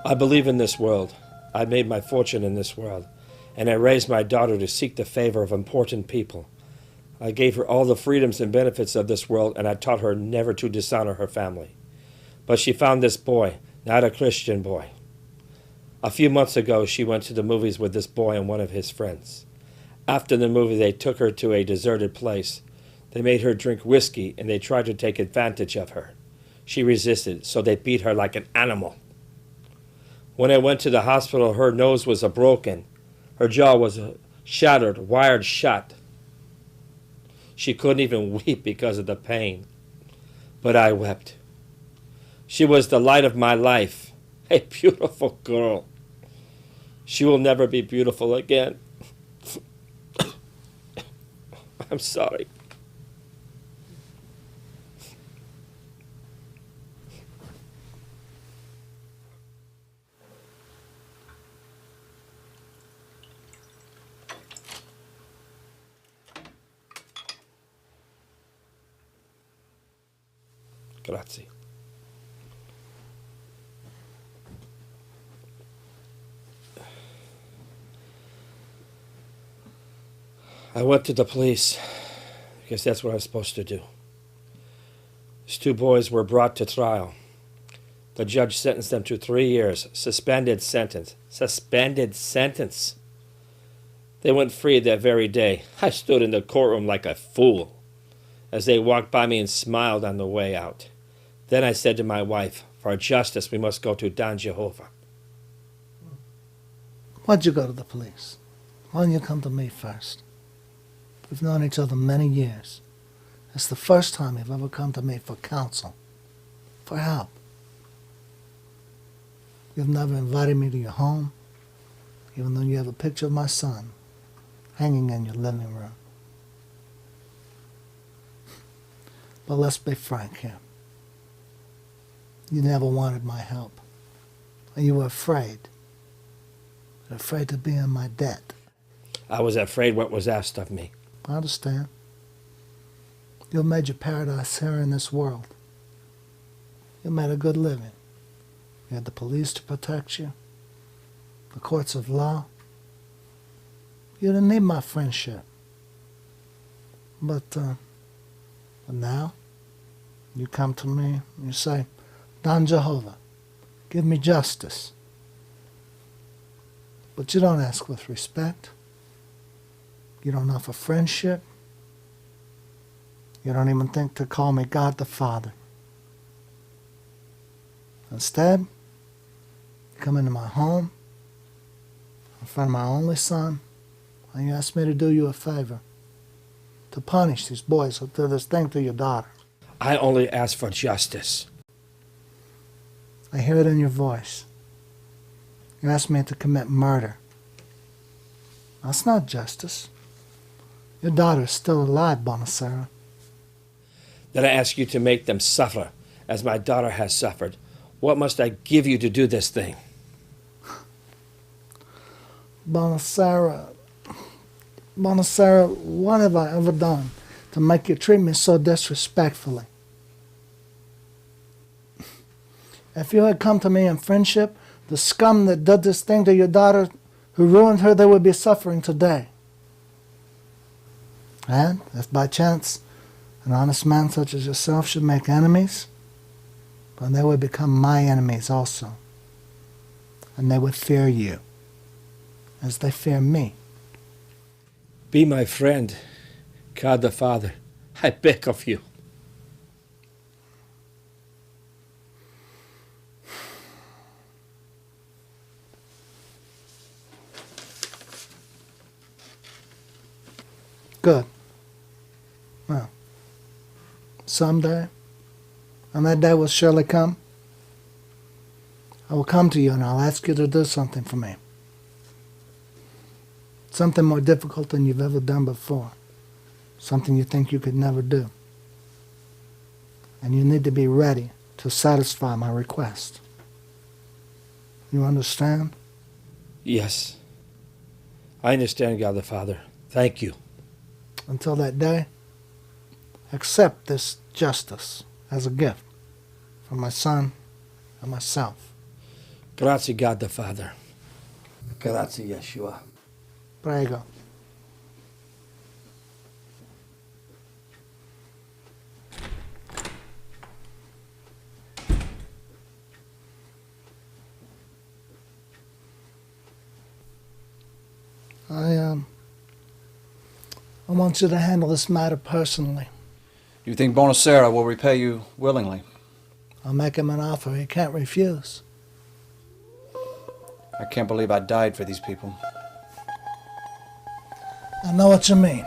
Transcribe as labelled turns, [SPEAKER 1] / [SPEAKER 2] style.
[SPEAKER 1] I believe in this world. I made my fortune in this world, and I raised my daughter to seek the favor of important people. I gave her all the freedoms and benefits of this world, and I taught her never to dishonor her family. But she found this boy, not a Christian boy. A few months ago, she went to the movies with this boy and one of his friends. After the movie, they took her to a deserted place. They made her drink whiskey, and they tried to take advantage of her. She resisted, so they beat her like an animal. When I went to the hospital, her nose was broken. Her jaw was shattered, wired shut. She couldn't even weep because of the pain. But I wept. She was the light of my life, a beautiful girl. She will never be beautiful again. I'm sorry. Grazie. I went to the police because that's what I was supposed to do. These two boys were brought to trial. The judge sentenced them to 3 years, suspended sentence. Suspended sentence. They went free that very day. I stood in the courtroom like a fool as they walked by me and smiled on the way out. Then I said to my wife, for justice, we must go to Don Jehovah.
[SPEAKER 2] Why'd you go to the police? Why didn't you come to me first? We've known each other many years. It's the first time you've ever come to me for counsel, for help. You've never invited me to your home, even though you have a picture of my son hanging in your living room. But let's be frank here. You never wanted my help. And you were afraid. Afraid to be in my debt.
[SPEAKER 1] I was afraid what was asked of me.
[SPEAKER 2] I understand. You've made your paradise here in this world. You made a good living. You had the police to protect you, the courts of law. You didn't need my friendship. But now, you come to me and you say, Don Jehovah, give me justice. But you don't ask with respect. You don't offer friendship. You don't even think to call me God the Father. Instead, you come into my home in front of my only son, and you ask me to do you a favor, to punish these boys who did this thing to your daughter.
[SPEAKER 1] I only ask for justice.
[SPEAKER 2] I hear it in your voice. You ask me to commit murder. That's not justice. Your daughter is still alive, Bonacera.
[SPEAKER 1] Then I ask you to make them suffer, as my daughter has suffered. What must I give you to do this thing?
[SPEAKER 2] Bonacera, what have I ever done to make you treat me so disrespectfully? If you had come to me in friendship, the scum that did this thing to your daughter, who ruined her, they would be suffering today. And if by chance an honest man such as yourself should make enemies, then they would become my enemies also. And they would fear you, as they fear me.
[SPEAKER 1] Be my friend, God the Father. I beg of you.
[SPEAKER 2] Good. Well, someday, and that day will surely come, I will come to you and I'll ask you to do something for me. Something more difficult than you've ever done before. Something you think you could never do. And you need to be ready to satisfy my request. You understand?
[SPEAKER 1] Yes. I understand, God the Father. Thank you.
[SPEAKER 2] Until that day, accept this justice as a gift from my son and myself.
[SPEAKER 1] Grazie, Godfather. Grazie, Yeshua.
[SPEAKER 2] Prego. I want you to handle this matter personally.
[SPEAKER 3] You think Bonacera will repay you willingly?
[SPEAKER 2] I'll make him an offer he can't refuse.
[SPEAKER 3] I can't believe I died for these people.
[SPEAKER 2] I know what you mean.